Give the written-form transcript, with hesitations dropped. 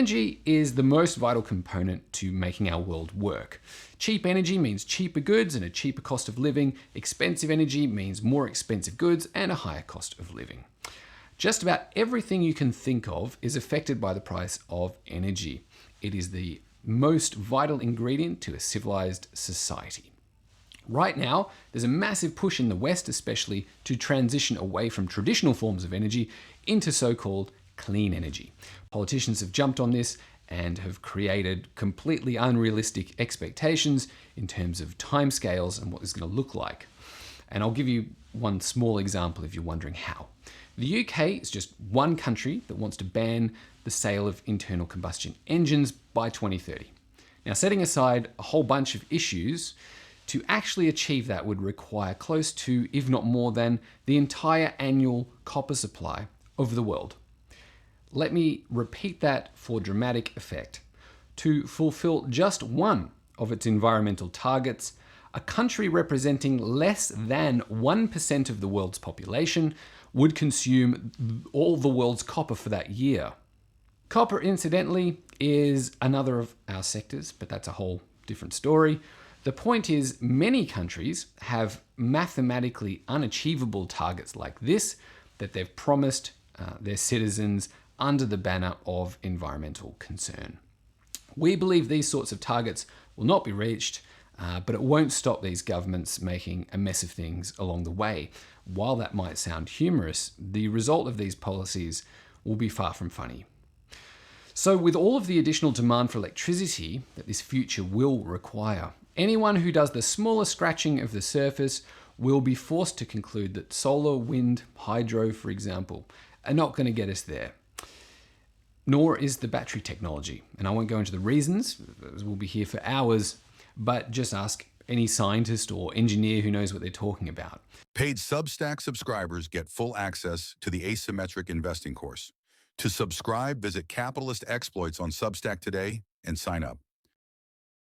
energy is the most vital component to making our world work. Cheap energy means cheaper goods and a cheaper cost of living. Expensive energy means more expensive goods and a higher cost of living. Just about everything you can think of is affected by the price of energy. It is the most vital ingredient to a civilized society. Right now, there's a massive push in the West especially to transition away from traditional forms of energy into so-called clean energy. Politicians have jumped on this and have created completely unrealistic expectations in terms of timescales and what it's going to look like. And I'll give you one small example if you're wondering how. The UK is just one country that wants to ban the sale of internal combustion engines by 2030. Now, setting aside a whole bunch of issues, to actually achieve that would require close to, if not more than, the entire annual copper supply of the world. Let me repeat that for dramatic effect. To fulfill just one of its environmental targets, a country representing less than 1% of the world's population would consume all the world's copper for that year. Copper, incidentally, is another of our sectors, but that's a whole different story. The point is, many countries have mathematically unachievable targets like this that they've promised their citizens under the banner of environmental concern. We believe these sorts of targets will not be reached, but it won't stop these governments making a mess of things along the way. While that might sound humorous, the result of these policies will be far from funny. So with all of the additional demand for electricity that this future will require, anyone who does the smallest scratching of the surface will be forced to conclude that solar, wind, hydro, for example, are not going to get us there. Nor is the battery technology. And I won't go into the reasons, as we'll be here for hours, but just ask any scientist or engineer who knows what they're talking about. Paid Substack subscribers get full access to the Asymmetric Investing course. To subscribe, visit Capitalist Exploits on Substack today and sign up.